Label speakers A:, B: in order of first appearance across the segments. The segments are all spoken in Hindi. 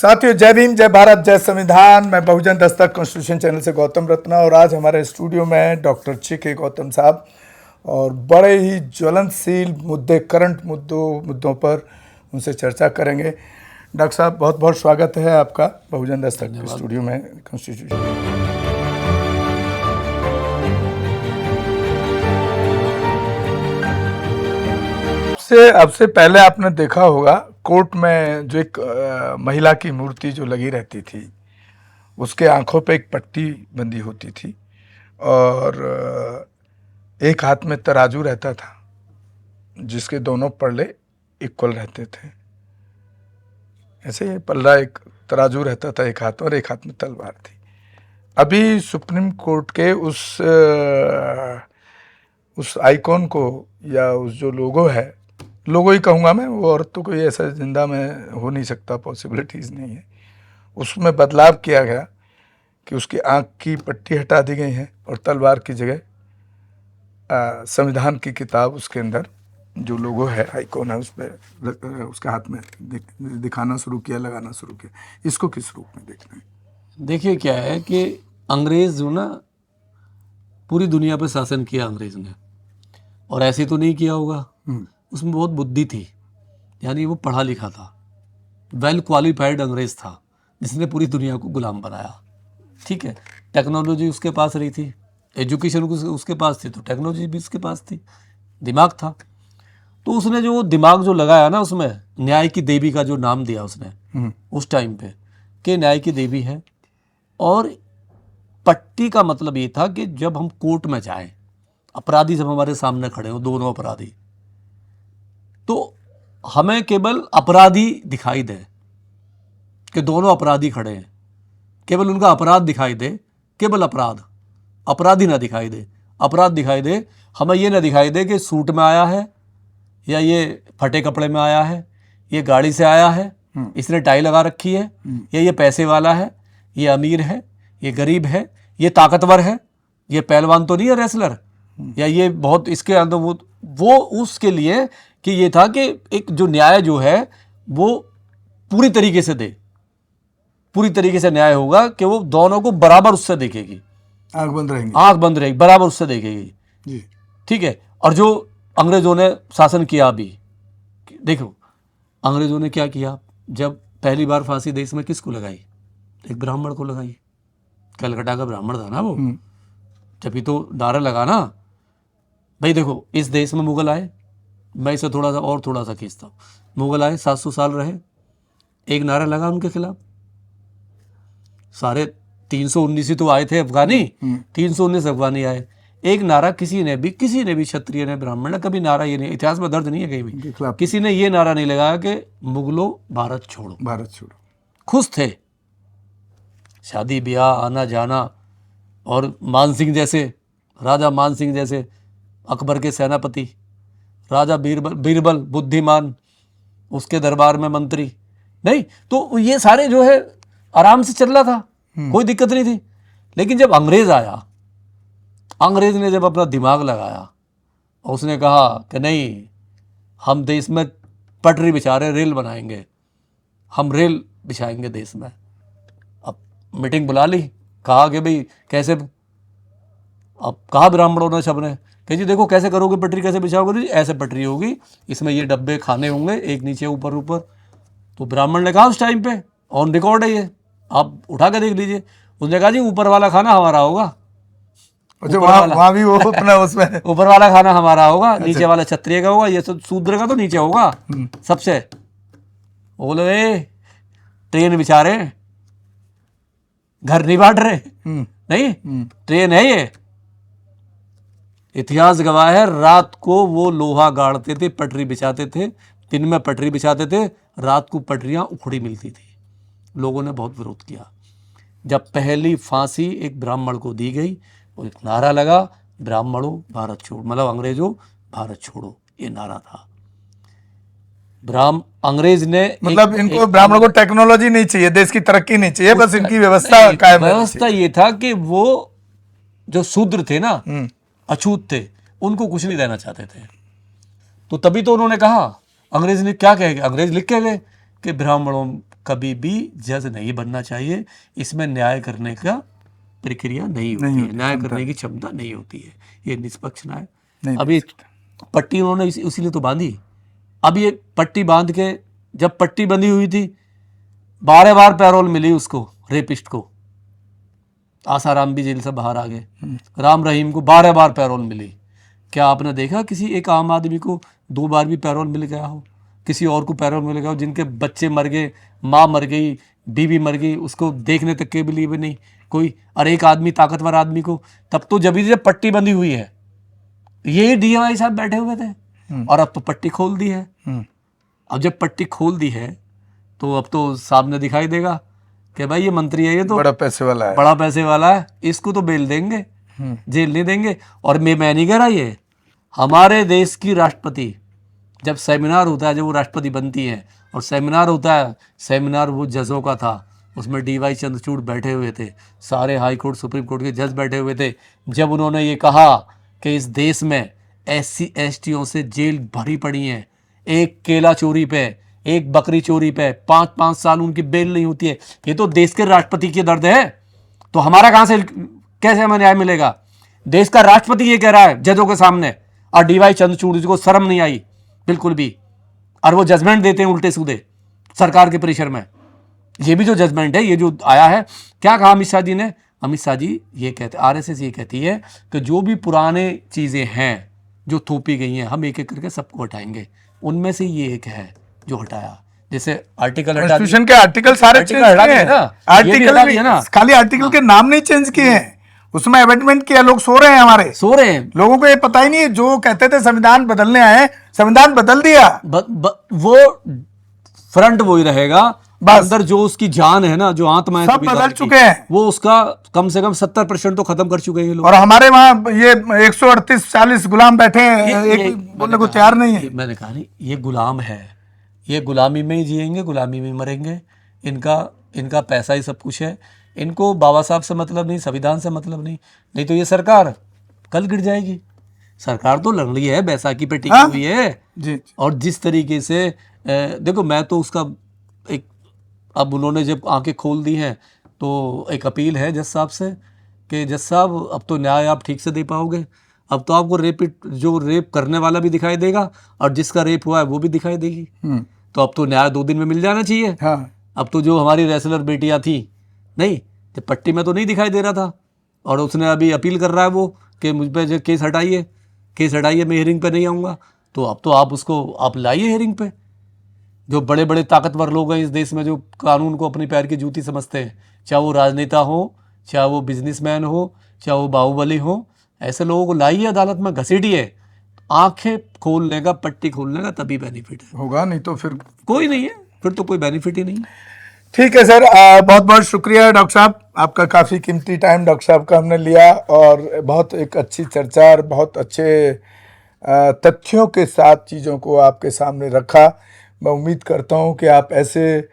A: साथियों, जय भीम, जय भारत, जय संविधान। मैं बहुजन दस्तक कॉन्स्टिट्यूशन चैनल से गौतम रत्ना और आज हमारे स्टूडियो में डॉक्टर के गौतम साहब और बड़े ही ज्वलनशील मुद्दे, करंट मुद्दों पर उनसे चर्चा करेंगे। डॉक्टर साहब, बहुत बहुत स्वागत है आपका बहुजन दस्तक के स्टूडियो में कॉन्स्टिट्यूशन। अब से पहले आपने देखा होगा कोर्ट में जो एक महिला की मूर्ति जो लगी रहती थी, उसके आंखों पे एक पट्टी बंधी होती थी और एक हाथ में तराजू रहता था जिसके दोनों पल्ले इक्वल रहते थे। ऐसे पल्ला, एक तराजू रहता था एक हाथ में और एक हाथ में तलवार थी। अभी सुप्रीम कोर्ट के उस आइकॉन को या उस जो लोगो है, लोगो ही कहूँगा मैं, वो औरत तो कोई ऐसा जिंदा में हो नहीं सकता, पॉसिबिलिटीज़ नहीं है, उसमें बदलाव किया गया कि उसकी आँख की पट्टी हटा दी गई है और तलवार की जगह संविधान की किताब उसके अंदर जो लोगो है, आइकॉन है, उस पर उसके हाथ में दिखाना शुरू किया, लगाना शुरू किया। इसको किस रूप में देखना है?
B: देखिए, क्या है कि अंग्रेज़ जो ना पूरी दुनिया पर शासन किया अंग्रेज़ ने, और ऐसे तो नहीं किया होगा, उसमें बहुत बुद्धि थी, यानी वो पढ़ा लिखा था, वेल क्वालिफाइड अंग्रेज़ था जिसने पूरी दुनिया को गुलाम बनाया। ठीक है, टेक्नोलॉजी उसके पास रही थी, एजुकेशन उसके पास थी, तो टेक्नोलॉजी भी उसके पास थी, दिमाग था। तो उसने जो दिमाग जो लगाया ना, उसमें न्याय की देवी का जो नाम दिया उसने उस टाइम पे कि न्याय की देवी है। और पट्टी का मतलब ये था कि जब हम कोर्ट में जाएं, अपराधी जब हमारे सामने खड़े हो, दोनों अपराधी, तो हमें केवल अपराधी दिखाई दे कि दोनों अपराधी खड़े हैं, केवल उनका अपराध दिखाई दे, केवल अपराधी ना दिखाई दे, अपराध दिखाई दे। हमें ये ना दिखाई दे कि सूट में आया है या ये फटे कपड़े में आया है, ये गाड़ी से आया है, इसने टाई लगा रखी है, या ये पैसे वाला है, ये अमीर है, ये गरीब है, ये ताकतवर है, ये पहलवान तो नहीं है रेसलर, या ये बहुत इसके अंदर वो उसके लिए कि ये था कि एक जो न्याय जो है वो पूरी तरीके से दे, पूरी तरीके से न्याय होगा कि वो दोनों को बराबर उससे देखेगी, आंख बंद रहेगी, बराबर उससे देखेगी जी। ठीक है। और जो अंग्रेजों ने शासन किया, अभी देखो अंग्रेजों ने क्या किया, जब पहली बार फांसी देश में किसको लगाई? एक ब्राह्मण को लगाई, कलकत्ता का ब्राह्मण था ना वो, जब ही तो नारा लगा ना भाई। देखो, इस देश में मुगल आए, मैं इसे थोड़ा सा खींचता हूँ। मुगल आए, 700 साल रहे, एक नारा लगा उनके खिलाफ, सारे 319 ही तो आए थे अफगानी, 319 अफगानी आए, एक नारा किसी ने भी क्षत्रिय ने, ब्राह्मण ने कभी नारा ये नहीं, इतिहास में दर्ज नहीं है कहीं भी, किसी ने ये नारा नहीं लगाया कि मुगलों भारत छोड़ो, भारत छोड़ो। खुश थे, शादी ब्याह आना जाना, और मानसिंह जैसे, राजा मानसिंह जैसे अकबर के सेनापति, राजा बीरबल बुद्धिमान, उसके दरबार में मंत्री नहीं, तो ये सारे जो है आराम से चल रहा था, कोई दिक्कत नहीं थी। लेकिन जब अंग्रेज आया, अंग्रेज ने जब अपना दिमाग लगाया और उसने कहा कि नहीं, हम देश में पटरी बिछा रहे, रेल बनाएंगे, हम रेल बिछाएंगे देश में। अब मीटिंग बुला ली, कहा कि भाई कैसे, अब कहा ब्राह्मणों ने, सबने कि जी देखो कैसे करोगे, पटरी कैसे बिछाओगे? जी ऐसे पटरी होगी, इसमें ये डब्बे खाने होंगे, एक नीचे ऊपर ऊपर। तो ब्राह्मण ने कहा उस टाइम पे, ऑन रिकॉर्ड है ये, आप उठा के देख लीजिए, उसने कहा जी ऊपर वाला खाना हमारा होगा,
A: वहाँ भी वो अपना उसमें
B: ऊपर वाला खाना हमारा होगा, नीचे वाला क्षत्रिय का होगा, ये सब शूद्र का तो नीचे होगा सबसे। बोले ट्रेन बिछा रहे, घर नहीं बांट रहे, नहीं ट्रेन है ये। इतिहास गवाह है, रात को वो लोहा गाड़ते थे, पटरी बिछाते थे, दिन में पटरी बिछाते थे, रात को पटरियां उखड़ी मिलती थी। लोगों ने बहुत विरोध किया। जब पहली फांसी एक ब्राह्मण को दी गई और एक नारा लगा, ब्राह्मणों भारत छोड़ो, मतलब अंग्रेजों भारत छोड़ो, ये नारा था। अंग्रेज ने
A: मतलब इनको ब्राह्मणों को टेक्नोलॉजी नहीं चाहिए, देश की तरक्की नहीं चाहिए, बस इनकी व्यवस्था कायम,
B: व्यवस्था ये था कि वो जो शूद्र थे ना, अछूत थे, उनको कुछ नहीं देना चाहते थे। तो तभी तो उन्होंने कहा, अंग्रेज ने क्या कहेगा, अंग्रेज लिख के गए कि ब्राह्मणों कभी भी जज नहीं बनना चाहिए। इसमें न्याय करने का प्रक्रिया नहीं होती है, न्याय करने की क्षमता नहीं होती है। ये निष्पक्ष न्याय
A: नहीं
B: अब ये पट्टी उन्होंने इसीलिए तो बांधी। अब ये पट्टी बांध के, जब पट्टी बंधी हुई थी 12 बार पैरोल मिली उसको, रेपिस्ट को। आसाराम भी जेल से बाहर आ गए, राम रहीम को 12 बार पैरोल मिली। क्या आपने देखा किसी एक आम आदमी को 2 बार भी पैरोल मिल गया हो, किसी और को पैरोल मिल गया हो, जिनके बच्चे मर गए, माँ मर गई, बीवी मर गई, उसको देखने तक के लिए भी नहीं कोई। और एक आदमी, ताकतवर आदमी को, तब तो जब पट्टी बंधी हुई है, यही डीएमआई साहब बैठे हुए थे। और अब तो पट्टी खोल दी है। अब जब पट्टी खोल दी है तो अब तो सामने दिखाई देगा कि भाई ये मंत्री है, ये तो
A: बड़ा पैसे वाला है,
B: बड़ा पैसे वाला है, इसको तो बेल देंगे, जेल नहीं देंगे। और मैं नहीं कह रहा, ये हमारे देश की राष्ट्रपति जब सेमिनार होता है, जब वो राष्ट्रपति बनती है और सेमिनार होता है, सेमिनार वो जजों का था, उसमें डीवाई चंद्रचूड़ बैठे हुए थे, सारे हाई कोर्ट सुप्रीम कोर्ट के जज बैठे हुए थे। जब उन्होंने ये कहा कि इस देश में SC STों से जेल भरी पड़ी हैं, एक केला चोरी पे, एक बकरी चोरी पे 5-5 साल उनकी बेल नहीं होती है। ये तो देश के राष्ट्रपति की दर्द है, तो हमारा कहां से, कैसे हमें न्याय मिलेगा? देश का राष्ट्रपति ये कह रहा है जजों के सामने, और डीवाई चंद्रचूड़ को शर्म नहीं आई बिल्कुल भी, और वो जजमेंट देते हैं उल्टे सीधे सरकार के परिसर में। ये भी जो जजमेंट है, ये जो आया है, क्या कहा अमित शाह जी ने? अमित शाह जी ये कहते, RSS ये कहती है कि जो भी पुराने चीजें हैं जो थोपी गई हैं, हम एक एक करके सबको हटाएंगे। उनमें से ये एक है जो हटाया, जैसे आर्टिकल हटा
A: कॉन्स्टिट्यूशन के आर्टिकल सारे चेंज
B: हटा
A: किए
B: दिए
A: हैं
B: ना,
A: आर्टिकल भी, खाली आर्टिकल के नाम नहीं चेंज किए हैं, उसमें अमेंडमेंट किया। लोग सो रहे हैं, हमारे
B: सो रहे हैं,
A: लोगों को ये पता ही नहीं है। जो कहते थे संविधान बदलने आए, संविधान बदल दिया।
B: वो फ्रंट वही रहेगा, अंदर जो उसकी जान है ना, जो आत्मा है
A: सब बदल चुके हैं,
B: वो उसका कम से कम 70% तो खत्म कर चुके हैं लोग।
A: और हमारे वहां ये 138-40 गुलाम बैठे हैं, एक बोलने को तैयार नहीं है।
B: मैंने कहा नहीं, ये गुलाम है, ये गुलामी में ही जिएंगे, गुलामी में ही मरेंगे। इनका पैसा ही सब कुछ है, इनको बाबा साहब से मतलब नहीं, संविधान से मतलब नहीं। नहीं तो ये सरकार कल गिर जाएगी। सरकार तो लड़ रही है, बैसाखी पे टिकी हुई है
A: जी।
B: और जिस तरीके से देखो, मैं तो उसका एक, अब उन्होंने जब आंखें खोल दी हैं तो एक अपील है जज साहब से कि जज साहब अब तो न्याय आप ठीक से दे पाओगे। अब तो आपको जो रेप करने वाला भी दिखाई देगा और जिसका रेप हुआ है वो भी दिखाई देगी। तो अब तो न्याय 2 दिन में मिल जाना चाहिए।
A: हाँ।
B: अब तो जो हमारी रेसलर बेटियां थी, नहीं तो पट्टी में तो नहीं दिखाई दे रहा था, और उसने अभी अपील कर रहा है वो कि मुझ पर जो केस हटाइए, मैं हियरिंग पे नहीं आऊँगा। तो अब तो आप लाइए हियरिंग पे। जो बड़े बड़े ताकतवर लोग हैं इस देश में, जो कानून को अपनी पैर की जूती समझते हैं, चाहे वो राजनेता हो, चाहे वो बिजनेसमैन हो, चाहे वो बाहुबली हो, ऐसे लोगों को लाइए अदालत में, घसीटिए। आंखें खोलने का, पट्टी खोलने का तभी बेनिफिट
A: होगा, नहीं तो फिर
B: कोई नहीं है, फिर तो कोई बेनिफिट ही नहीं।
A: ठीक है सर, बहुत बहुत शुक्रिया डॉक्टर साहब, आपका काफ़ी कीमती टाइम डॉक्टर साहब का हमने लिया, और बहुत एक अच्छी चर्चा और बहुत अच्छे तथ्यों के साथ चीज़ों को आपके सामने रखा। मैं उम्मीद करता हूं कि आप ऐसे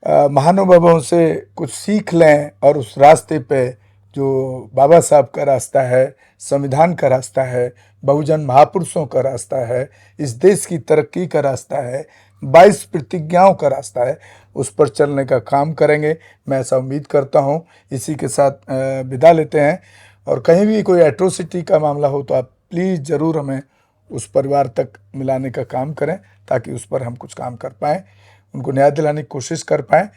A: महानुभावों से कुछ सीख लें और उस रास्ते पे, जो बाबा साहब का रास्ता है, संविधान का रास्ता है, बहुजन महापुरुषों का रास्ता है, इस देश की तरक्की का रास्ता है, 22 प्रतिज्ञाओं का रास्ता है, उस पर चलने का काम करेंगे। मैं ऐसा उम्मीद करता हूं। इसी के साथ विदा लेते हैं, और कहीं भी कोई एट्रोसिटी का मामला हो तो आप प्लीज़ ज़रूर हमें उस परिवार तक मिलाने का काम करें, ताकि उस पर हम कुछ काम कर पाएँ, उनको न्याय दिलाने की कोशिश कर पाएँ।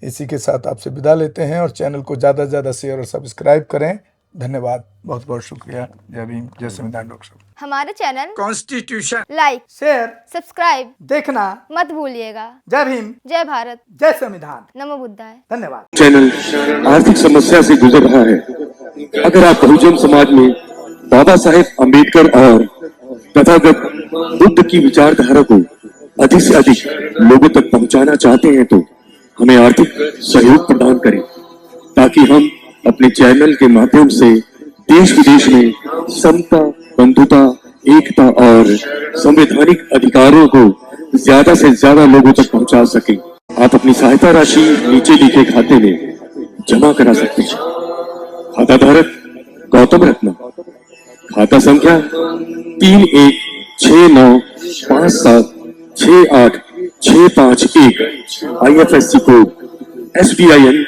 A: इसी के साथ आपसे विदा लेते हैं, और चैनल को ज़्यादा से ज़्यादा शेयर और सब्सक्राइब करें। धन्यवाद, बहुत बहुत शुक्रिया। जय भीम, जय संविधान। डॉक्टर साहब,
C: हमारे channel
A: constitution
C: like,
A: share,
C: subscribe
A: देखना
C: मत भूलिएगा।
A: जय भीम,
C: जय भारत,
A: जय संविधान।
C: नमो बुद्धाय।
A: धन्यवाद।
D: चैनल आर्थिक समस्या से गुजर रहा है। अगर आप बहुजन समाज में बाबा साहेब अम्बेडकर और तथागत बुद्ध की विचारधारा को अधिक से अधिक लोगों तक पहुंचाना चाहते हैं तो हमें आर्थिक सहयोग प्रदान करें, ताकि हम अपने चैनल के माध्यम से देश विदेश में समता, बंधुता, एकता और संवैधानिक अधिकारों को ज्यादा से ज्यादा लोगों तक पहुंचा सकें। आप अपनी सहायता राशि नीचे लिखे खाते में जमा करा सकते हैं। खाता धारक गौतम रत्न, खाता संख्या 31695768 651, IFSC कोड SBIN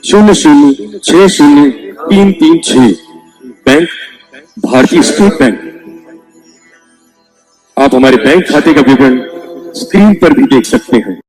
D: 00603336, बैंक भारतीय स्टेट बैंक। आप हमारे बैंक खाते का विवरण स्क्रीन पर भी देख सकते हैं।